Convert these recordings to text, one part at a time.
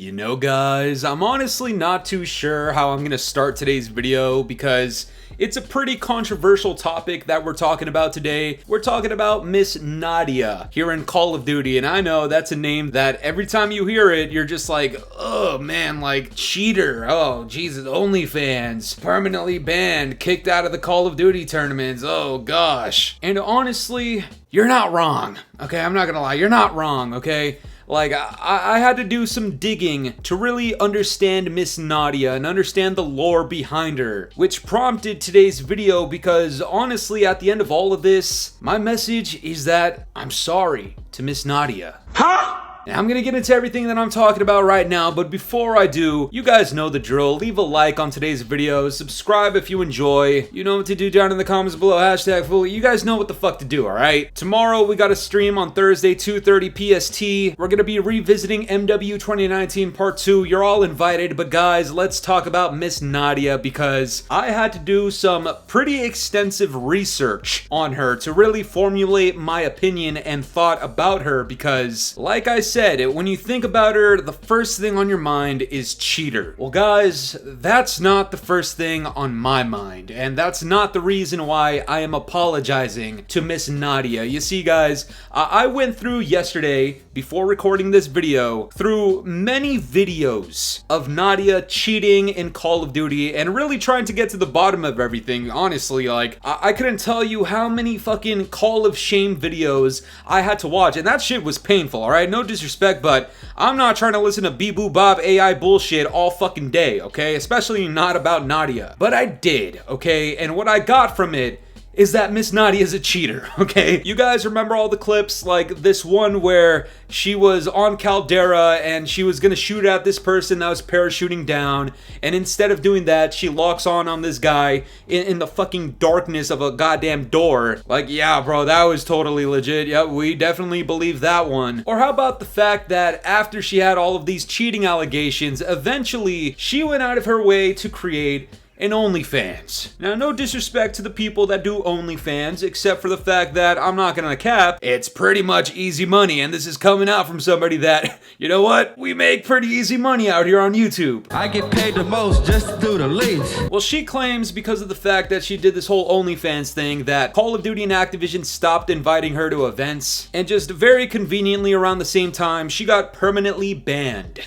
You know guys, I'm honestly not too sure how I'm gonna start today's video because it's a pretty controversial topic that we're talking about today. We're talking about Miss Nadia here in Call of Duty, and I know that's a name that every time you hear it, you're just like, oh man, like cheater, oh Jesus, OnlyFans, permanently banned, kicked out of the Call of Duty tournaments, oh gosh. And honestly, you're not wrong, okay? I'm not gonna lie, you're not wrong, okay? Like, I had to do some digging to really understand Miss Nadia and understand the lore behind her, which prompted today's video because honestly, at the end of all of this, my message is that I'm sorry to Miss Nadia. Huh? Now, I'm gonna get into everything that I'm talking about right now, but before I do, you guys know the drill. Leave a like on today's video, subscribe if you enjoy. You know what to do down in the comments below, hashtag Fooly. You guys know what the fuck to do, alright? Tomorrow, we got a stream on Thursday, 2:30 PST. We're gonna be revisiting MW 2019 Part 2. You're all invited, but guys, let's talk about Miss Nadia because I had to do some pretty extensive research on her to really formulate my opinion and thought about her because, like I said, when you think about her, the first thing on your mind is cheater. Well guys, that's not the first thing on my mind, and that's not the reason why I am apologizing to Miss Nadia. You see guys, I went through yesterday, before recording this video, through many videos of Nadia cheating in Call of Duty and really trying to get to the bottom of everything. Honestly, like, I couldn't tell you how many fucking Call of Shame videos I had to watch, and that shit was painful, alright? No disrespect, but I'm not trying to listen to Bob AI bullshit all fucking day, okay? Especially not about Nadia. But I did, okay? And what I got from it is that Miss Nadia is a cheater, okay? You guys remember all the clips, like this one where she was on Caldera and she was gonna shoot at this person that was parachuting down, and instead of doing that, she locks on this guy in the fucking darkness of a goddamn door. Like, yeah, bro, that was totally legit. Yeah, we definitely believe that one. Or how about the fact that after she had all of these cheating allegations, eventually she went out of her way to create an OnlyFans. Now, no disrespect to the people that do OnlyFans, except for the fact that I'm not gonna cap, it's pretty much easy money, and this is coming out from somebody that, you know what? We make pretty easy money out here on YouTube. I get paid the most just to do the least. Well, she claims because of the fact that she did this whole OnlyFans thing that Call of Duty and Activision stopped inviting her to events, and just very conveniently around the same time, she got permanently banned.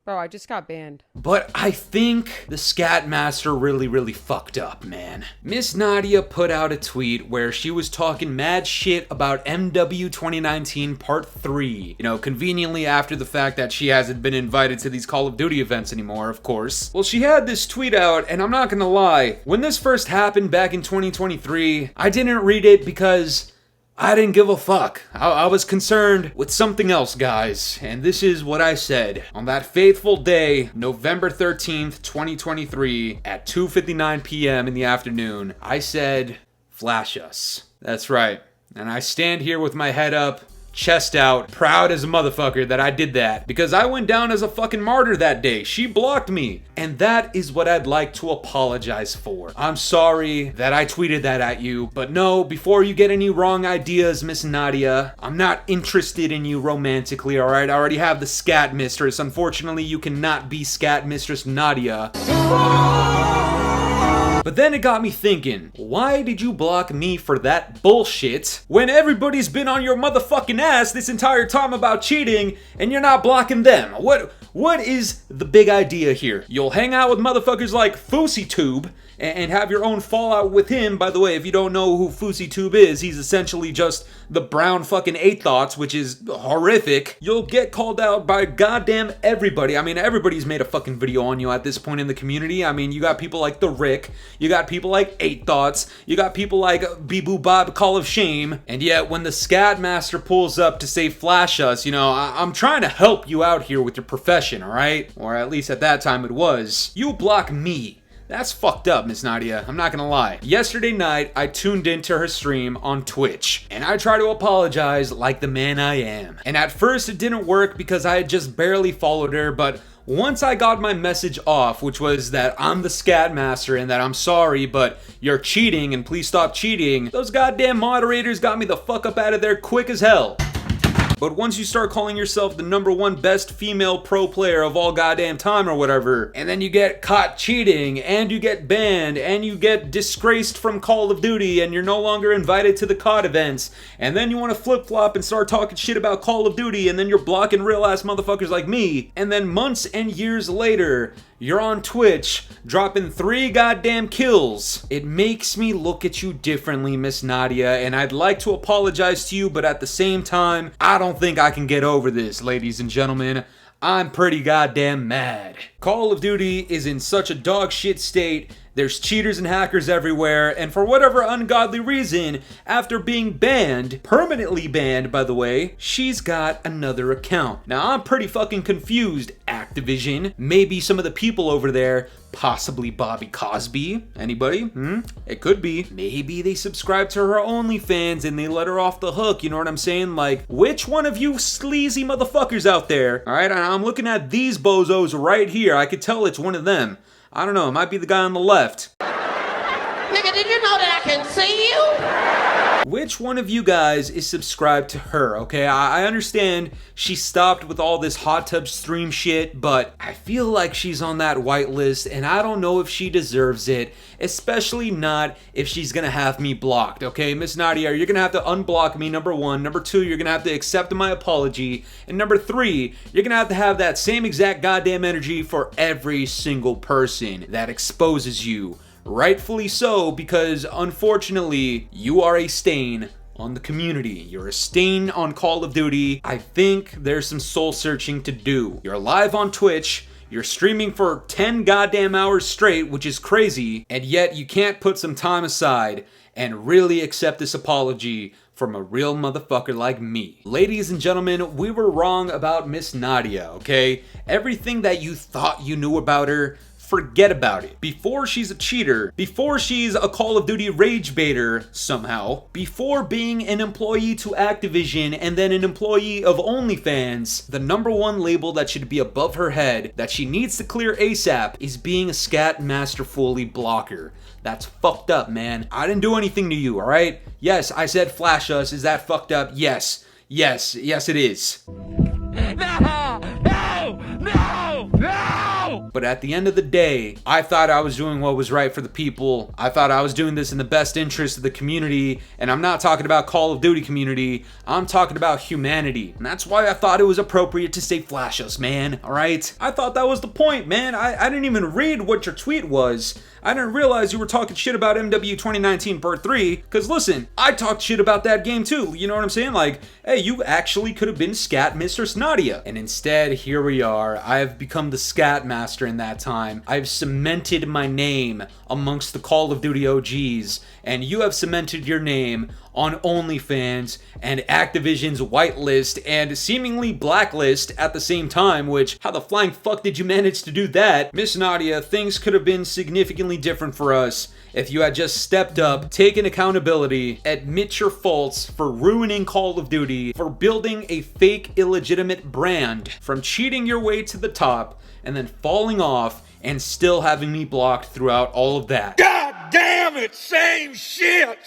Bro, I just got banned. But I think the scat master really fucked up, man. Miss Nadia put out a tweet where she was talking mad shit about MW 2019 Part 3. You know, conveniently after the fact that she hasn't been invited to these Call of Duty events anymore, of course. Well, she had this tweet out, and I'm not gonna lie, when this first happened back in 2023, I didn't read it because I didn't give a fuck. I was concerned with something else, guys. And this is what I said. On that faithful day, November 13th, 2023, at 2:59 p.m. in the afternoon, I said, flash us. That's right. And I stand here with my head up, chest out, proud as a motherfucker that I did that because I went down as a fucking martyr that day. She blocked me, and that is what I'd like to apologize for. I'm sorry that I tweeted that at you, but no, before you get any wrong ideas, Miss Nadia, I'm not interested in you romantically, alright? I already have the scat mistress. Unfortunately, you cannot be scat mistress Nadia. But then it got me thinking, why did you block me for that bullshit when everybody's been on your motherfucking ass this entire time about cheating and you're not blocking them? What is the big idea here? You'll hang out with motherfuckers like Fousey and have your own fallout with him. By the way, if you don't know who Fousey is, he's essentially just the brown fucking 8 thoughts, which is horrific. You'll get called out by goddamn everybody. I mean, everybody's made a fucking video on you at this point in the community. I mean, you got people like The Rick, you got people like 8 thoughts, you got people like Bob Call of Shame, and yet when the scat master pulls up to say flash us, you know, I'm trying to help you out here with your profession, alright? Or at least at that time it was. You block me. That's fucked up, Miss Nadia. I'm not gonna lie. Yesterday night, I tuned into her stream on Twitch, and I tried to apologize like the man I am. And at first, it didn't work because I had just barely followed her, but once I got my message off, which was that I'm the scat master and that I'm sorry, but you're cheating and please stop cheating, those goddamn moderators got me the fuck up out of there quick as hell. But once you start calling yourself the #1 best female pro player of all goddamn time or whatever, and then you get caught cheating, and you get banned, and you get disgraced from Call of Duty, and you're no longer invited to the COD events, and then you want to flip-flop and start talking shit about Call of Duty, and then you're blocking real-ass motherfuckers like me, and then months and years later, you're on Twitch, dropping 3 goddamn kills. It makes me look at you differently, Miss Nadia, and I'd like to apologize to you, but at the same time, I don't think I can get over this, ladies and gentlemen. I'm pretty goddamn mad. Call of Duty is in such a dog shit state. There's cheaters and hackers everywhere, and for whatever ungodly reason, after being banned, permanently banned by the way, she's got another account. Now I'm pretty fucking confused, Activision. Maybe some of the people over there, possibly Bobby Cosby. Anybody? It could be. Maybe they subscribe to her OnlyFans and they let her off the hook, you know what I'm saying? Like, which one of you sleazy motherfuckers out there? Alright, I'm looking at these bozos right here. I could tell it's one of them. I don't know, it might be the guy on the left. Nigga, did you know that I can see you? Which one of you guys is subscribed to her, okay? I understand she stopped with all this hot tub stream shit, but I feel like she's on that whitelist, and I don't know if she deserves it, especially not if she's gonna have me blocked, okay? Miss Nadia, you're gonna have to unblock me, #1. #2, you're gonna have to accept my apology. And #3, you're gonna have that same exact goddamn energy for every single person that exposes you. Rightfully so, because unfortunately, you are a stain on the community. You're a stain on Call of Duty. I think there's some soul searching to do. You're live on Twitch, you're streaming for 10 goddamn hours straight, which is crazy, and yet you can't put some time aside and really accept this apology from a real motherfucker like me. Ladies and gentlemen, we were wrong about Miss Nadia, okay? Everything that you thought you knew about her, forget about it. Before she's a cheater, before she's a Call of Duty rage baiter somehow, before being an employee to Activision and then an employee of OnlyFans, the #1 label that should be above her head that she needs to clear ASAP is being a scat master Fooly blocker. That's fucked up, man. I didn't do anything to you, alright? Yes, I said flash us. Is that fucked up? Yes. Yes, it is. No! But at the end of the day, I thought I was doing what was right for the people. I thought I was doing this in the best interest of the community, and I'm not talking about Call of Duty community, I'm talking about humanity. And that's why I thought it was appropriate to say flash us, man, alright? I thought that was the point, man. I didn't even read what your tweet was. I didn't realize you were talking shit about MW 2019 Part 3, because listen, I talked shit about that game too, you know what I'm saying? Like, hey, you actually could have been Scat Mistress Nadia. And instead, here we are. I have become the Scat Master in that time. I've cemented my name amongst the Call of Duty OGs, and you have cemented your name on OnlyFans and Activision's whitelist and seemingly blacklist at the same time, which, how the flying fuck did you manage to do that? Miss Nadia, things could have been significantly different for us if you had just stepped up, taken accountability, admit your faults for ruining Call of Duty, for building a fake illegitimate brand, from cheating your way to the top, and then falling off and still having me blocked throughout all of that. God damn it! Same shit,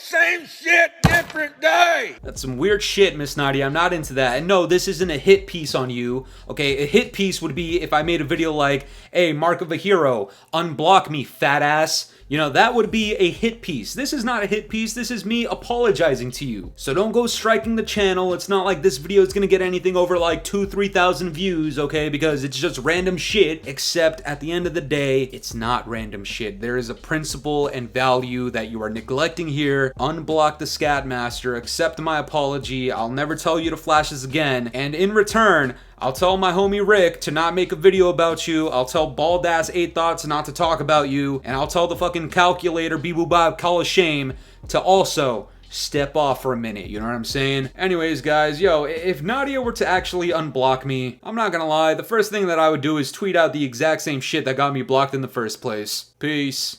different day! That's some weird shit, Miss Nadia. I'm not into that. And no, this isn't a hit piece on you. Okay, a hit piece would be if I made a video like, hey, Mark of a Hero, unblock me, fat ass. You know, that would be a hit piece. This is not a hit piece. This is me apologizing to you. So don't go striking the channel. It's not like this video is gonna get anything over like 2,000-3,000 views, okay? Because it's just random shit. Except at the end of the day, it's not random shit. There is a principle and value that you are neglecting here. Unblock the Scat Master. Accept my apology. I'll never tell you to flash this again. And in return, I'll tell my homie Rick to not make a video about you. I'll tell Bald Ass 8 Thoughts not to talk about you. And I'll tell the fucking calculator Bee-Boo Bob Call of Shame to also step off for a minute, you know what I'm saying? Anyways, guys, yo, if Nadia were to actually unblock me, I'm not gonna lie, the first thing that I would do is tweet out the exact same shit that got me blocked in the first place. Peace.